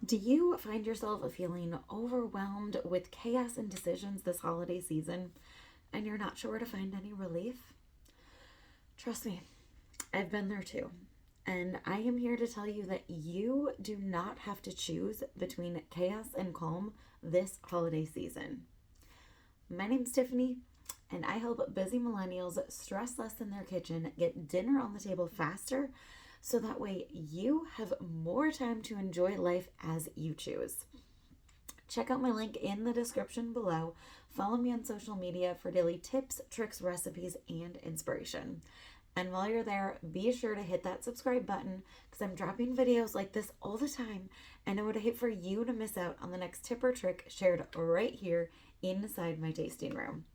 Do you find yourself feeling overwhelmed with chaos and decisions this holiday season and you're not sure where to find any relief? Trust me, I've been there too. And I am here to tell you that you do not have to choose between chaos and calm this holiday season. My name's Tiffany, and I help busy millennials stress less in their kitchen, get dinner on the table faster, so that way you have more time to enjoy life as you choose. Check out my link in the description below. Follow me on social media for daily tips, tricks, recipes, and inspiration. And while you're there, be sure to hit that subscribe button because I'm dropping videos like this all the time, and I would hate for you to miss out on the next tip or trick shared right here inside my tasting room.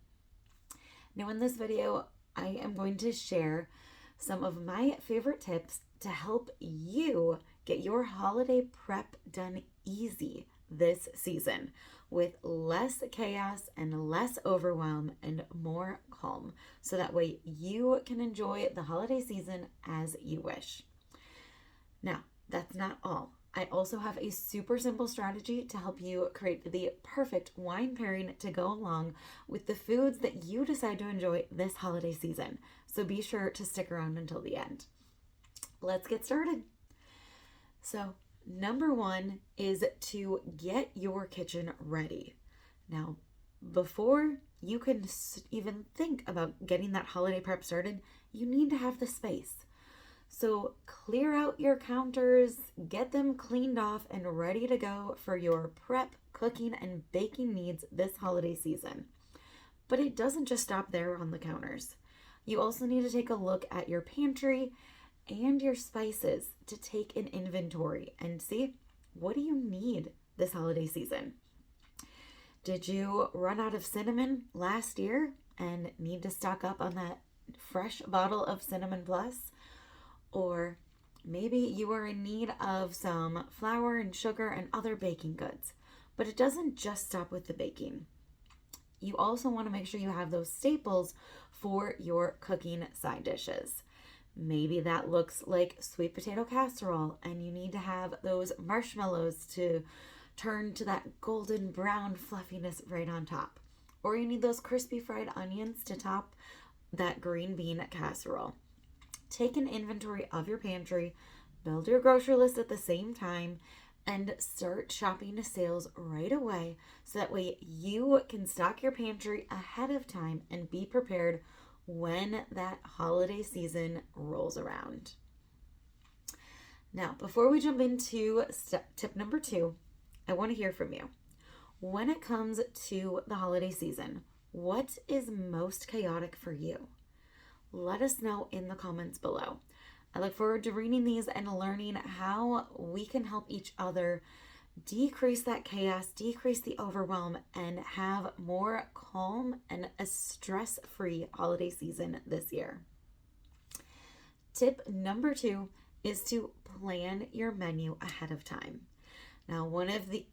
Now, in this video, I am going to share some of my favorite tips to help you get your holiday prep done easy this season with less chaos and less overwhelm and more calm, so that way you can enjoy the holiday season as you wish. Now, that's not all. I also have a super simple strategy to help you create the perfect wine pairing to go along with the foods that you decide to enjoy this holiday season. So be sure to stick around until the end. Let's get started. So, number one is to get your kitchen ready. Now, before you can even think about getting that holiday prep started, you need to have the space. So clear out your counters, get them cleaned off and ready to go for your prep, cooking, and baking needs this holiday season. But it doesn't just stop there on the counters. You also need to take a look at your pantry and your spices to take an inventory and see, what do you need this holiday season? Did you run out of cinnamon last year and need to stock up on that fresh bottle of Cinnamon Plus? Or maybe you are in need of some flour and sugar and other baking goods. But it doesn't just stop with the baking. You also want to make sure you have those staples for your cooking side dishes. Maybe that looks like sweet potato casserole and you need to have those marshmallows to turn to that golden brown fluffiness right on top. Or you need those crispy fried onions to top that green bean casserole. Take an inventory of your pantry, build your grocery list at the same time, and start shopping sales right away so that way you can stock your pantry ahead of time and be prepared when that holiday season rolls around. Now, before we jump into tip number 2, I want to hear from you. When it comes to the holiday season, what is most chaotic for you? Let us know in the comments below. I look forward to reading these and learning how we can help each other decrease that chaos, decrease the overwhelm, and have more calm and a stress-free holiday season this year. Tip number 2 is to plan your menu ahead of time. Now, one of the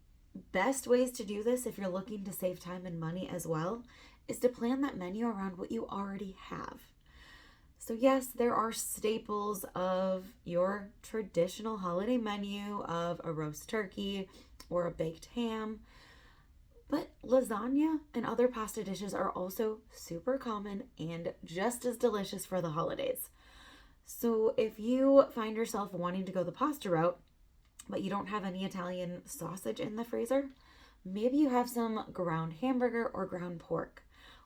best ways to do this, if you're looking to save time and money as well, is to plan that menu around what you already have. So yes, there are staples of your traditional holiday menu of a roast turkey or a baked ham, but lasagna and other pasta dishes are also super common and just as delicious for the holidays. So if you find yourself wanting to go the pasta route, but you don't have any Italian sausage in the freezer, maybe you have some ground hamburger or ground pork.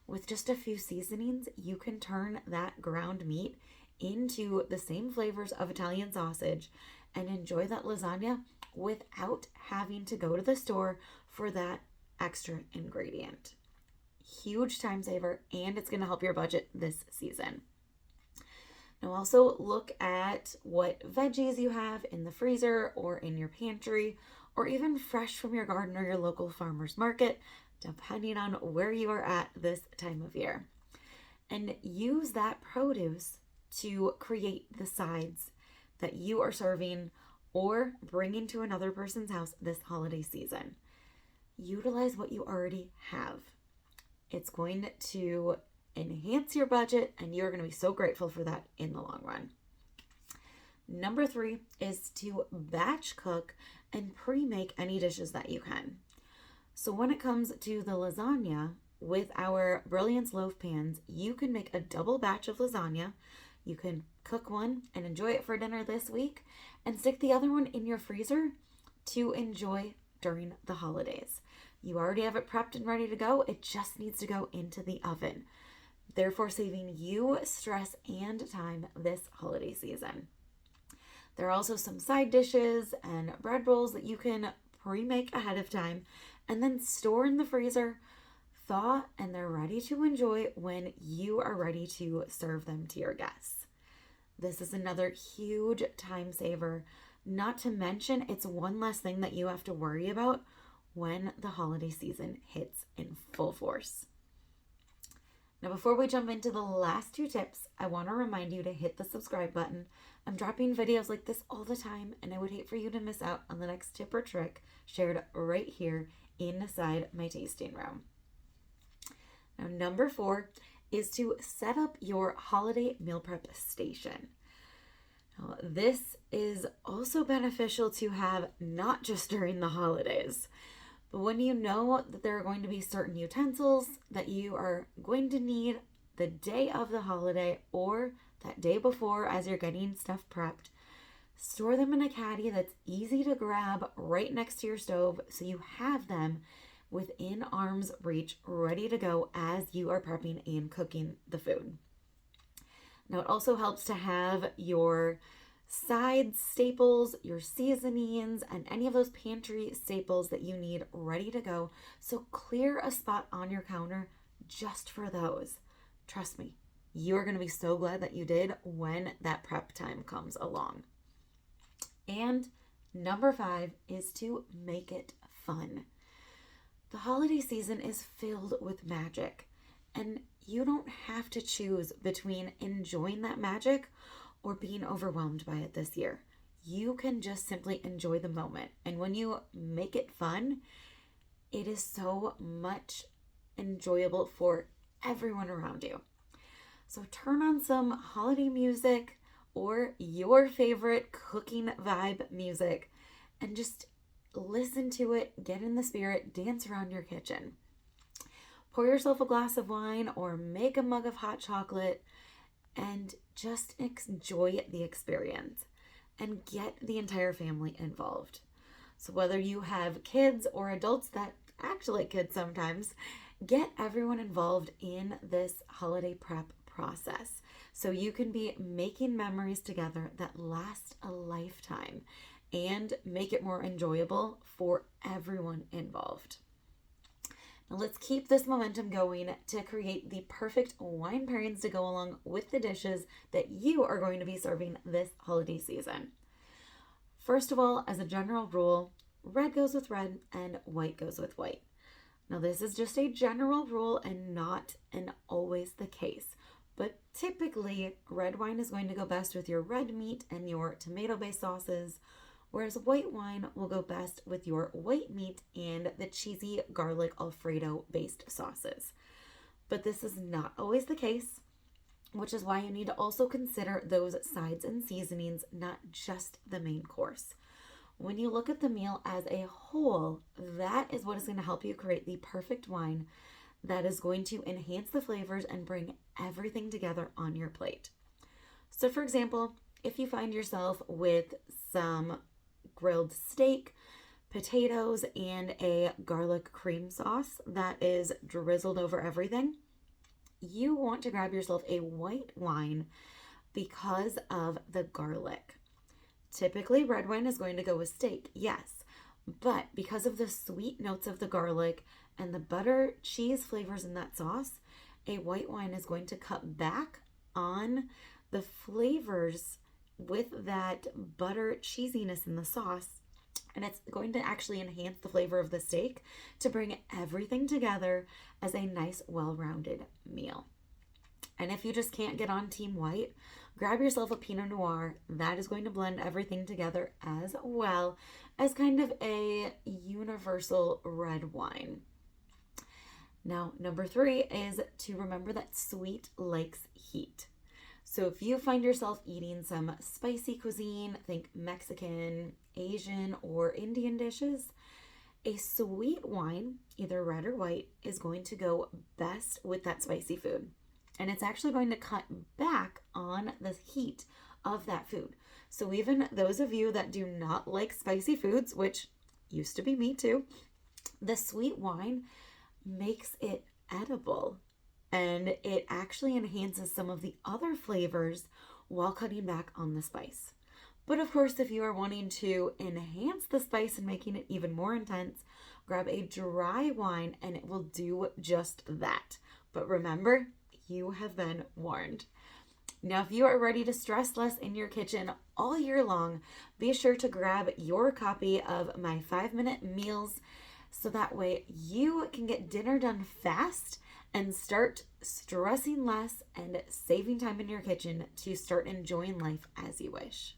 With just a few seasonings, you can turn that ground meat into the same flavors of Italian sausage and enjoy that lasagna without having to go to the store for that extra ingredient. Huge time saver, and it's going to help your budget this season. Now also look at what veggies you have in the freezer or in your pantry, or even fresh from your garden or your local farmer's market, depending on where you are at this time of year. And use that produce to create the sides that you are serving or bringing to another person's house this holiday season. Utilize what you already have. It's going to enhance your budget, and you're going to be so grateful for that in the long run. Number 3 is to batch cook and pre-make any dishes that you can. So when it comes to the lasagna, with our Brilliance loaf pans, you can make a double batch of lasagna. You can cook one and enjoy it for dinner this week and stick the other one in your freezer to enjoy during the holidays. You already have it prepped and ready to go. It just needs to go into the oven, therefore saving you stress and time this holiday season. There are also some side dishes and bread rolls that you can pre-make ahead of time and then store in the freezer, thaw, and they're ready to enjoy when you are ready to serve them to your guests. This is another huge time saver, not to mention it's one less thing that you have to worry about when the holiday season hits in full force. Now, before we jump into the last 2 tips, I want to remind you to hit the subscribe button. I'm dropping videos like this all the time, and I would hate for you to miss out on the next tip or trick shared right here inside my tasting room. Now, number 4 is to set up your holiday meal prep station. Now, this is also beneficial to have not just during the holidays, but when you know that there are going to be certain utensils that you are going to need the day of the holiday or that day before as you're getting stuff prepped, store them in a caddy that's easy to grab right next to your stove so you have them within arm's reach, ready to go as you are prepping and cooking the food. Now, it also helps to have your side staples, your seasonings, and any of those pantry staples that you need ready to go. So clear a spot on your counter just for those. Trust me, you're going to be so glad that you did when that prep time comes along. And number 5 is to make it fun. The holiday season is filled with magic, and you don't have to choose between enjoying that magic or being overwhelmed by it this year. You can just simply enjoy the moment. And when you make it fun, it is so much enjoyable for everyone around you. So turn on some holiday music or your favorite cooking vibe music and just listen to it, get in the spirit, dance around your kitchen. Pour yourself a glass of wine or make a mug of hot chocolate and just enjoy the experience and get the entire family involved. So whether you have kids or adults that act like kids sometimes, get everyone involved in this holiday prep process so you can be making memories together that last a lifetime and make it more enjoyable for everyone involved. Now let's keep this momentum going to create the perfect wine pairings to go along with the dishes that you are going to be serving this holiday season. First of all, as a general rule, red goes with red and white goes with white. Now this is just a general rule and not an always the case, but typically red wine is going to go best with your red meat and your tomato-based sauces, whereas white wine will go best with your white meat and the cheesy garlic Alfredo based sauces. But this is not always the case, which is why you need to also consider those sides and seasonings, not just the main course. When you look at the meal as a whole, that is what is going to help you create the perfect wine that is going to enhance the flavors and bring everything together on your plate. So for example, if you find yourself with some grilled steak, potatoes, and a garlic cream sauce that is drizzled over everything, you want to grab yourself a white wine because of the garlic. Typically, red wine is going to go with steak, yes, but because of the sweet notes of the garlic and the butter cheese flavors in that sauce, a white wine is going to cut back on the flavors with that butter cheesiness in the sauce, and it's going to actually enhance the flavor of the steak to bring everything together as a nice, well-rounded meal. And if you just can't get on team white, grab yourself a Pinot Noir. That is going to blend everything together as well as kind of a universal red wine. Now, number 3 is to remember that sweet likes heat. So if you find yourself eating some spicy cuisine, think Mexican, Asian, or Indian dishes, a sweet wine, either red or white, is going to go best with that spicy food. And it's actually going to cut back on the heat of that food. So even those of you that do not like spicy foods, which used to be me too, the sweet wine makes it edible, and it actually enhances some of the other flavors while cutting back on the spice. But of course, if you are wanting to enhance the spice and making it even more intense, grab a dry wine and it will do just that. But remember, you have been warned. Now, if you are ready to stress less in your kitchen all year long, be sure to grab your copy of my 5-minute meals so that way you can get dinner done fast and start stressing less and saving time in your kitchen to start enjoying life as you wish.